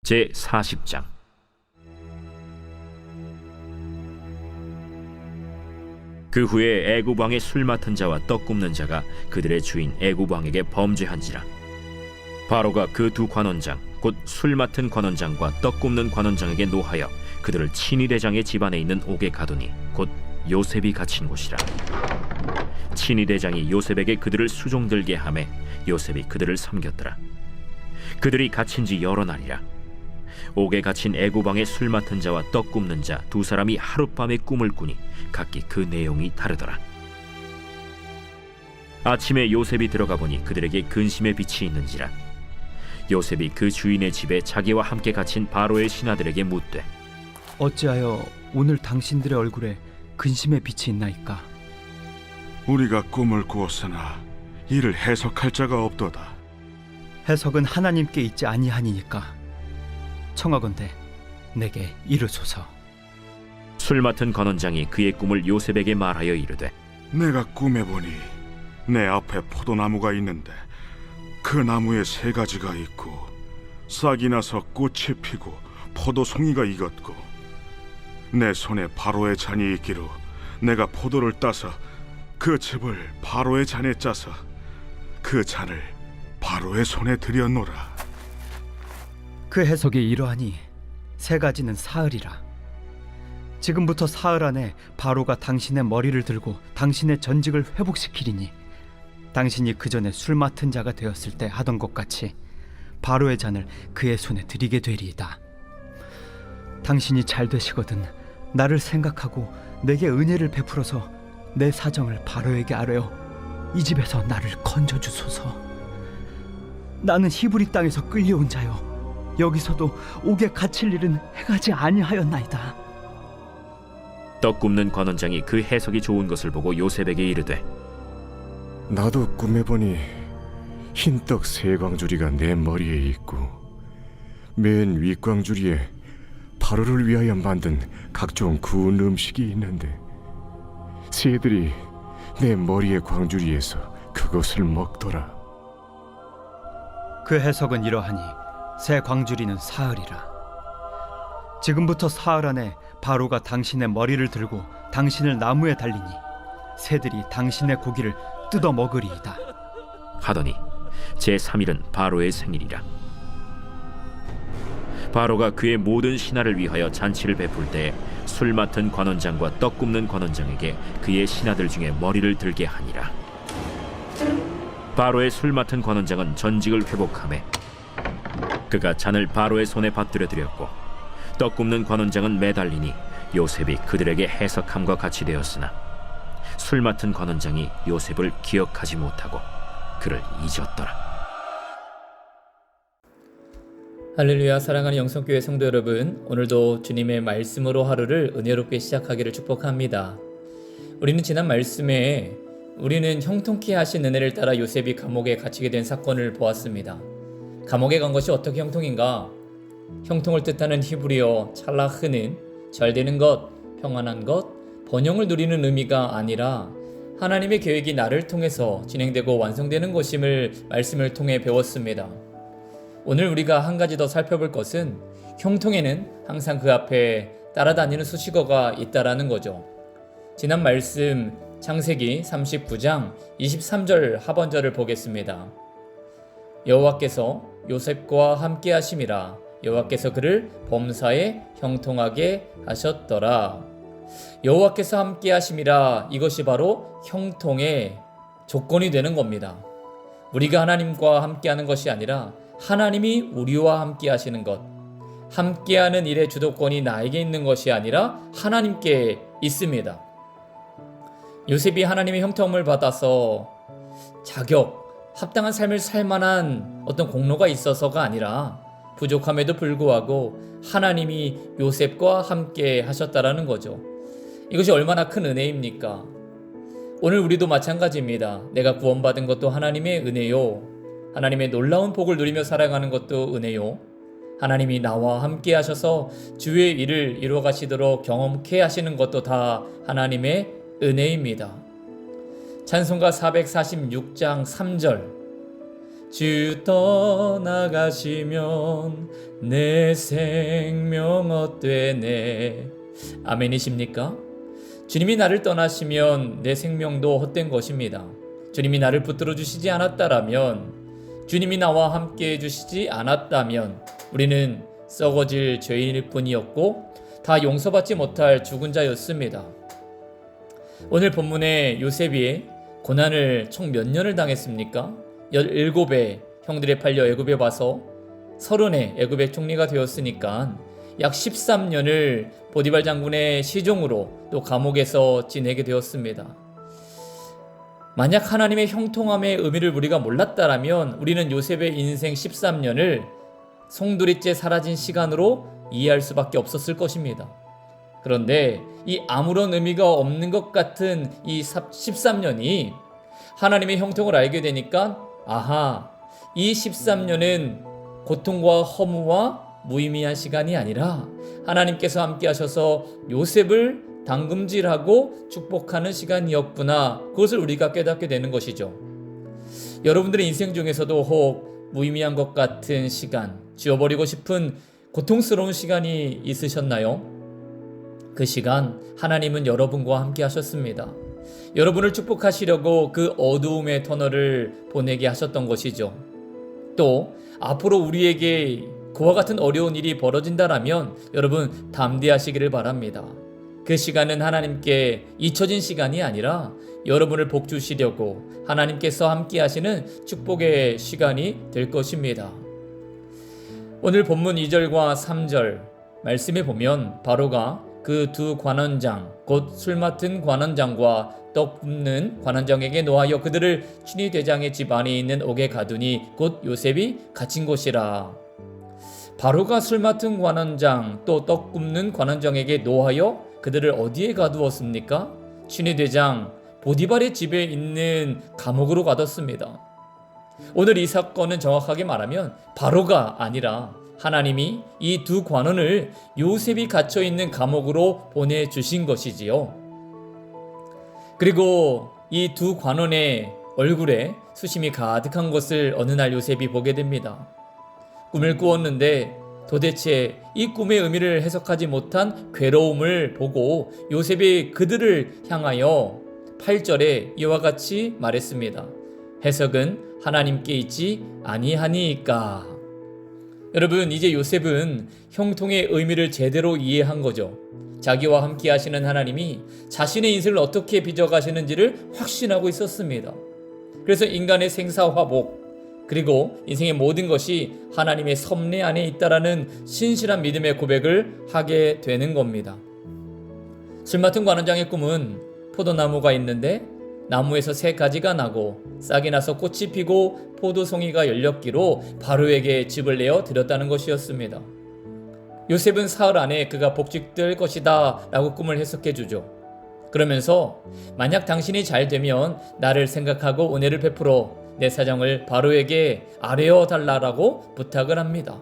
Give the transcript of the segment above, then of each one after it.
제40장. 그 후에 애굽 왕의 술 맡은 자와 떡 굽는 자가 그들의 주인 애굽 왕에게 범죄한지라. 바로가 그 두 관원장 곧 술 맡은 관원장과 떡 굽는 관원장에게 노하여 그들을 친위 대장의 집안에 있는 옥에 가두니 곧 요셉이 갇힌 곳이라. 친위 대장이 요셉에게 그들을 수종들게 하매 요셉이 그들을 섬겼더라. 그들이 갇힌 지 여러 날이라. 옥에 갇힌 애굽 왕의 술 맡은 자와 떡 굽는 자 두 사람이 하룻밤에 꿈을 꾸니 각기 그 내용이 다르더라. 아침에 요셉이 들어가 보니 그들에게 근심의 빛이 있는지라. 요셉이 그 주인의 집에 자기와 함께 갇힌 바로의 신하들에게 묻되, 어찌하여 오늘 당신들의 얼굴에 근심의 빛이 있나이까? 우리가 꿈을 꾸었으나 이를 해석할 자가 없도다. 해석은 하나님께 있지 아니하니까 청하건대 내게 이르소서. 술 맡은 관원장이 그의 꿈을 요셉에게 말하여 이르되, 내가 꿈에 보니 내 앞에 포도나무가 있는데 그 나무에 세 가지가 있고 싹이 나서 꽃이 피고 포도송이가 익었고 내 손에 바로의 잔이 있기로 내가 포도를 따서 그 즙을 바로의 잔에 짜서 그 잔을 바로의 손에 들여놓으라. 그 해석이 이러하니 세 가지는 사흘이라. 지금부터 사흘 안에 바로가 당신의 머리를 들고 당신의 전직을 회복시키리니 당신이 그 전에 술 맡은 자가 되었을 때 하던 것 같이 바로의 잔을 그의 손에 드리게 되리이다. 당신이 잘 되시거든 나를 생각하고 내게 은혜를 베풀어서 내 사정을 바로에게 아뢰어 이 집에서 나를 건져주소서. 나는 히브리 땅에서 끌려온 자요 여기서도 옥에 갇힐 일은 행하지 아니하였나이다. 떡 굽는 관원장이 그 해석이 좋은 것을 보고 요셉에게 이르되, 나도 꿈에 보니 흰떡 세 광주리가 내 머리에 있고 맨 윗광주리에 바로를 위하여 만든 각종 구운 음식이 있는데 새들이 내 머리의 광주리에서 그것을 먹더라. 그 해석은 이러하니 새 광주리는 사흘이라. 지금부터 사흘 안에 바로가 당신의 머리를 들고 당신을 나무에 달리니 새들이 당신의 고기를 뜯어 먹으리이다. 하더니 제3일은 바로의 생일이라. 바로가 그의 모든 신하를 위하여 잔치를 베풀 때에 술 맡은 관원장과 떡 굽는 관원장에게 그의 신하들 중에 머리를 들게 하니라. 바로의 술 맡은 관원장은 전직을 회복하매 그가 잔을 바로의 손에 받들어 드렸고 떡 굽는 관원장은 매달리니 요셉이 그들에게 해석함과 같이 되었으나 술 맡은 관원장이 요셉을 기억하지 못하고 그를 잊었더라. 할렐루야. 사랑하는 영성교회 성도 여러분, 오늘도 주님의 말씀으로 하루를 은혜롭게 시작하기를 축복합니다. 우리는 지난 말씀에 우리는 형통케 하신 은혜를 따라 요셉이 감옥에 갇히게 된 사건을 보았습니다. 감옥에 간 것이 어떻게 형통인가? 형통을 뜻하는 히브리어 찰라흐는 잘 되는 것, 평안한 것, 번영을 누리는 의미가 아니라 하나님의 계획이 나를 통해서 진행되고 완성되는 것임을 말씀을 통해 배웠습니다. 오늘 우리가 한 가지 더 살펴볼 것은 형통에는 항상 그 앞에 따라다니는 수식어가 있다라는 거죠. 지난 말씀 창세기 39장 23절 하반절을 보겠습니다. 여호와께서 요셉과 함께 하심이라. 여호와께서 그를 범사에 형통하게 하셨더라. 여호와께서 함께 하심이라. 이것이 바로 형통의 조건이 되는 겁니다. 우리가 하나님과 함께하는 것이 아니라 하나님이 우리와 함께 하시는 것, 함께하는 일의 주도권이 나에게 있는 것이 아니라 하나님께 있습니다. 요셉이 하나님의 형통을 받아서 자격, 합당한 삶을 살 만한 어떤 공로가 있어서가 아니라 부족함에도 불구하고 하나님이 요셉과 함께 하셨다라는 거죠. 이것이 얼마나 큰 은혜입니까? 오늘 우리도 마찬가지입니다. 내가 구원받은 것도 하나님의 은혜요. 하나님의 놀라운 복을 누리며 살아가는 것도 은혜요. 하나님이 나와 함께 하셔서 주의 일을 이루어 가시도록 경험케 하시는 것도 다 하나님의 은혜입니다. 찬송가 446장 3절 주 떠나가시면 내 생명 헛되네. 아멘이십니까? 주님이 나를 떠나시면 내 생명도 헛된 것입니다. 주님이 나를 붙들어 주시지 않았다라면, 주님이 나와 함께 해주시지 않았다면 우리는 썩어질 죄인일 뿐이었고 다 용서받지 못할 죽은 자였습니다. 오늘 본문에 요셉이 고난을 총 몇 년을 당했습니까? 17에 형들에 팔려 애굽에 와서 30에 애굽의 총리가 되었으니까 약 13년을 보디발 장군의 시종으로 또 감옥에서 지내게 되었습니다. 만약 하나님의 형통함의 의미를 우리가 몰랐다라면 우리는 요셉의 인생 13년을 송두리째 사라진 시간으로 이해할 수밖에 없었을 것입니다. 그런데 이 아무런 의미가 없는 것 같은 이 13년이 하나님의 형통을 알게 되니까 아하, 이 13년은 고통과 허무와 무의미한 시간이 아니라 하나님께서 함께 하셔서 요셉을 당금질하고 축복하는 시간이었구나. 그것을 우리가 깨닫게 되는 것이죠. 여러분들의 인생 중에서도 혹 무의미한 것 같은 시간, 지워버리고 싶은 고통스러운 시간이 있으셨나요? 그 시간 하나님은 여러분과 함께 하셨습니다. 여러분을 축복하시려고 그 어두움의 터널을 보내게 하셨던 것이죠. 또 앞으로 우리에게 그와 같은 어려운 일이 벌어진다라면 여러분 담대하시기를 바랍니다. 그 시간은 하나님께 잊혀진 시간이 아니라 여러분을 복 주시려고 하나님께서 함께 하시는 축복의 시간이 될 것입니다. 오늘 본문 2절과 3절 말씀에 보면 바로가 그 두 관원장 곧 술 맡은 관원장과 떡 굽는 관원장에게 노하여 그들을 춘위 대장의 집 안에 있는 옥에 가두니 곧 요셉이 갇힌 곳이라. 바로가 술 맡은 관원장 또 떡 굽는 관원장에게 노하여 그들을 어디에 가두었습니까? 춘위 대장 보디발의 집에 있는 감옥으로 가뒀습니다. 오늘 이 사건은 정확하게 말하면 바로가 아니라 하나님이 이 두 관원을 요셉이 갇혀 있는 감옥으로 보내주신 것이지요. 그리고 이 두 관원의 얼굴에 수심이 가득한 것을 어느 날 요셉이 보게 됩니다. 꿈을 꾸었는데 도대체 이 꿈의 의미를 해석하지 못한 괴로움을 보고 요셉이 그들을 향하여 8절에 이와 같이 말했습니다. 해석은 하나님께 있지 아니하니까. 여러분, 이제 요셉은 형통의 의미를 제대로 이해한 거죠. 자기와 함께 하시는 하나님이 자신의 인생을 어떻게 빚어가시는지를 확신하고 있었습니다. 그래서 인간의 생사화복 그리고 인생의 모든 것이 하나님의 섭리 안에 있다라는 신실한 믿음의 고백을 하게 되는 겁니다. 술 맡은 관원장의 꿈은 포도나무가 있는데 나무에서 새 가지가 나고 싹이 나서 꽃이 피고 포도송이가 열렸기로 바로에게 집을 내어 드렸다는 것이었습니다. 요셉은 사흘 안에 그가 복직될 것이다 라고 꿈을 해석해 주죠. 그러면서 만약 당신이 잘 되면 나를 생각하고 은혜를 베풀어 내 사정을 바로에게 아뢰어 달라라고 부탁을 합니다.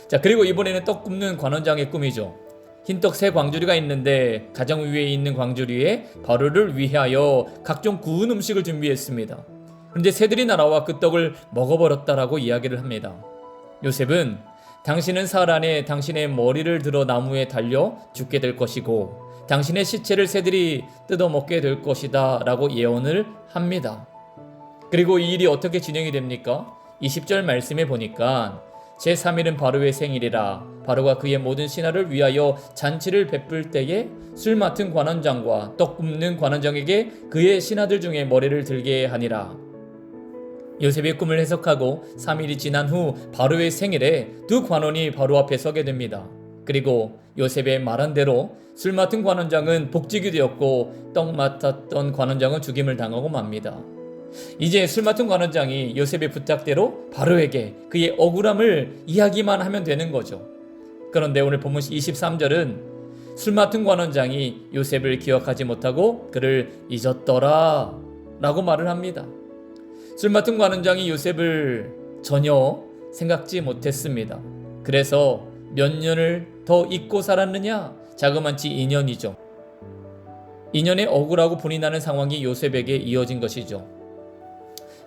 자, 그리고 이번에는 떡 굽는 관원장의 꿈이죠. 흰떡 세 광주리가 있는데 가장 위에 있는 광주리에 바로를 위하여 각종 구운 음식을 준비했습니다. 그런데 새들이 날아와 그 떡을 먹어버렸다라고 이야기를 합니다. 요셉은 당신은 사흘 안에 당신의 머리를 들어 나무에 달려 죽게 될 것이고 당신의 시체를 새들이 뜯어먹게 될 것이다 라고 예언을 합니다. 그리고 이 일이 어떻게 진행이 됩니까? 20절 말씀에 보니까 제3일은 바로의 생일이라 바로가 그의 모든 신하를 위하여 잔치를 베풀 때에 술 맡은 관원장과 떡 굽는 관원장에게 그의 신하들 중에 머리를 들게 하니라. 요셉의 꿈을 해석하고 3일이 지난 후 바로의 생일에 두 관원이 바로 앞에 서게 됩니다. 그리고 요셉의 말한 대로 술 맡은 관원장은 복직이 되었고 떡 맡았던 관원장은 죽임을 당하고 맙니다. 이제 술 맡은 관원장이 요셉의 부탁대로 바로에게 그의 억울함을 이야기만 하면 되는 거죠. 그런데 오늘 본문 23절은 술 맡은 관원장이 요셉을 기억하지 못하고 그를 잊었더라 라고 말을 합니다. 술 맡은 관원장이 요셉을 전혀 생각지 못했습니다. 그래서 몇 년을 더 잊고 살았느냐? 자그만치 2년이죠. 인연의 억울하고 분이 나는 상황이 요셉에게 이어진 것이죠.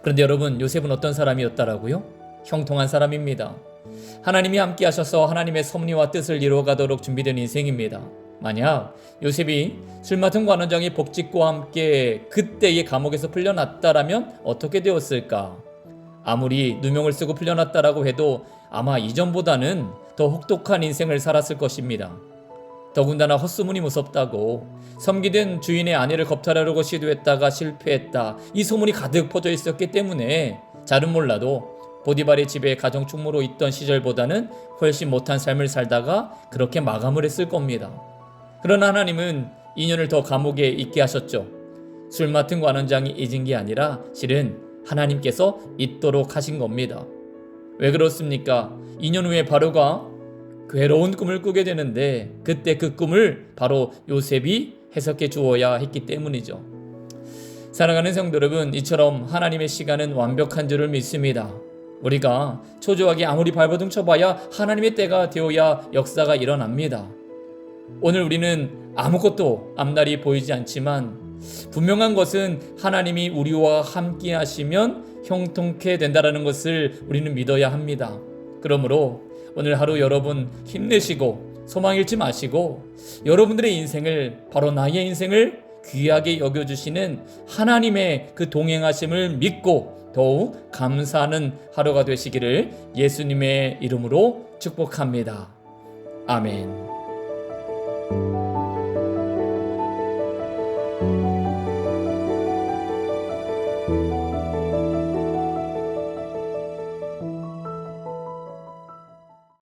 그런데 여러분, 요셉은 어떤 사람이었다라고요? 형통한 사람입니다. 하나님이 함께 하셔서 하나님의 섭리와 뜻을 이루어가도록 준비된 인생입니다. 만약 요셉이 술 맡은 관원장의 복직과 함께 그때의 감옥에서 풀려났다라면 어떻게 되었을까? 아무리 누명을 쓰고 풀려났다라고 해도 아마 이전보다는 더 혹독한 인생을 살았을 것입니다. 더군다나 헛소문이 무섭다고 섬기던 주인의 아내를 겁탈하려고 시도했다가 실패했다, 이 소문이 가득 퍼져 있었기 때문에 잘은 몰라도 보디발의 집에 가정 충무로 있던 시절보다는 훨씬 못한 삶을 살다가 그렇게 마감을 했을 겁니다. 그러나 하나님은 2년을 더 감옥에 있게 하셨죠. 술 맡은 관원장이 잊은 게 아니라 실은 하나님께서 잊도록 하신 겁니다. 왜 그렇습니까? 2년 후에 바로가 괴로운 꿈을 꾸게 되는데 그때 그 꿈을 바로 요셉이 해석해 주어야 했기 때문이죠. 사랑하는 성도 여러분, 이처럼 하나님의 시간은 완벽한 줄을 믿습니다. 우리가 초조하게 아무리 발버둥 쳐봐야 하나님의 때가 되어야 역사가 일어납니다. 오늘 우리는 아무것도 앞날이 보이지 않지만 분명한 것은 하나님이 우리와 함께 하시면 형통케 된다는 것을 우리는 믿어야 합니다. 그러므로 오늘 하루 여러분 힘내시고 소망 잃지 마시고 여러분들의 인생을, 바로 나의 인생을 귀하게 여겨주시는 하나님의 그 동행하심을 믿고 더욱 감사하는 하루가 되시기를 예수님의 이름으로 축복합니다. 아멘.